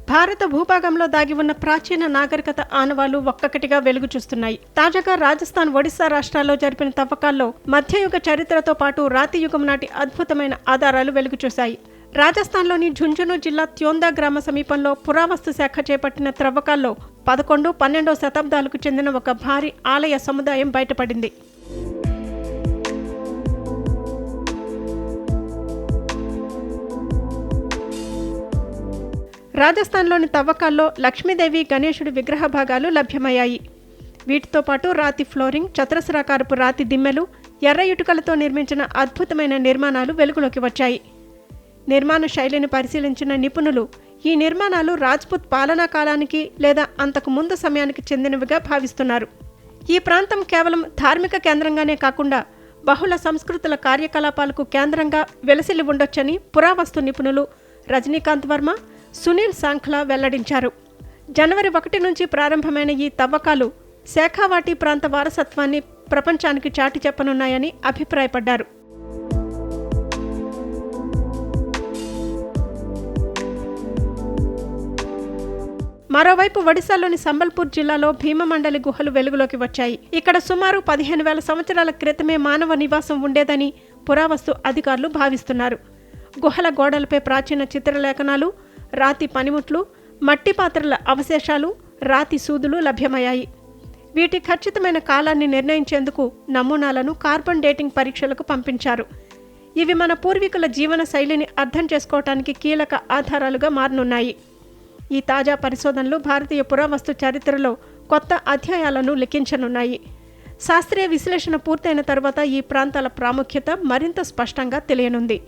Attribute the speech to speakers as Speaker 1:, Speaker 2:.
Speaker 1: భారత భూభాగంలో దాగి ఉన్న ప్రాచీన నాగరికత ఆనవాళ్లు ఒక్కొక్కటిగా వెలుగు చూస్తున్నాయి. తాజాగా రాజస్థాన్, ఒడిశా రాష్ట్రాల్లో జరిపిన తవ్వకాల్లో మధ్యయుగ చరిత్రతో పాటు రాతి యుగం నాటి అద్భుతమైన ఆధారాలు వెలుగు చూశాయి. రాజస్థాన్లోని ఝుంఝును జిల్లా త్యోందా గ్రామ సమీపంలో పురావస్తు శాఖ చేపట్టిన త్రవ్వకాల్లో 11, 12వ శతాబ్దాలకు చెందిన ఒక భారీ ఆలయ సముదాయం బయటపడింది. రాజస్థాన్లోని తవ్వకాల్లో లక్ష్మీదేవి, గణేశుడి విగ్రహ భాగాలు లభ్యమయ్యాయి. వీటితో పాటు రాతి ఫ్లోరింగ్, చతురస్రాకారపు రాతి దిమ్మెలు, ఎర్ర ఇటుకలతో నిర్మించిన అద్భుతమైన నిర్మాణాలు వెలుగులోకి వచ్చాయి. నిర్మాణ శైలిని పరిశీలించిన నిపుణులు ఈ నిర్మాణాలు రాజ్పుత్ పాలనా కాలానికి లేదా అంతకు ముందు సమయానికి చెందినవిగా భావిస్తున్నారు. ఈ ప్రాంతం కేవలం ధార్మిక కేంద్రంగానే కాకుండా బహుళ సంస్కృతుల కార్యకలాపాలకు కేంద్రంగా వెలసిల్లి ఉండొచ్చని పురావస్తు నిపుణులు రజనీకాంత్ వర్మ, సునీల్ సాంఖ్లా వెల్లడించారు. జనవరి 1 నుంచి ప్రారంభమైన ఈ తవ్వకాలు శేఖావాటి ప్రాంత వారసత్వాన్ని ప్రపంచానికి చాటి చెప్పనున్నాయని అభిప్రాయపడ్డారు. మరోవైపు ఒడిశాలోని సంబల్పూర్ జిల్లాలో భీమమండలి గుహలు వెలుగులోకి వచ్చాయి. ఇక్కడ సుమారు 15,000 సంవత్సరాల క్రితమే మానవ నివాసం ఉండేదని పురావస్తు అధికారులు భావిస్తున్నారు. గుహల గోడలపై ప్రాచీన చిత్రలేఖనాలు, రాతి పనిముట్లు, మట్టి పాత్రల అవశేషాలు, రాతి సూదులు లభ్యమయ్యాయి. వీటి ఖచ్చితమైన కాలాన్ని నిర్ణయించేందుకు నమూనాలను కార్బన్ డేటింగ్ పరీక్షలకు పంపించారు. ఇవి మన పూర్వీకుల జీవన శైలిని అర్థం చేసుకోవటానికి కీలక ఆధారాలుగా మారనున్నాయి. ఈ తాజా పరిశోధనలు భారతీయ పురావస్తు చరిత్రలో కొత్త అధ్యాయాలను లిఖించనున్నాయి. శాస్త్రీయ విశ్లేషణ పూర్తయిన తర్వాత ఈ ప్రాంతాల ప్రాముఖ్యత మరింత స్పష్టంగా తెలియనుంది.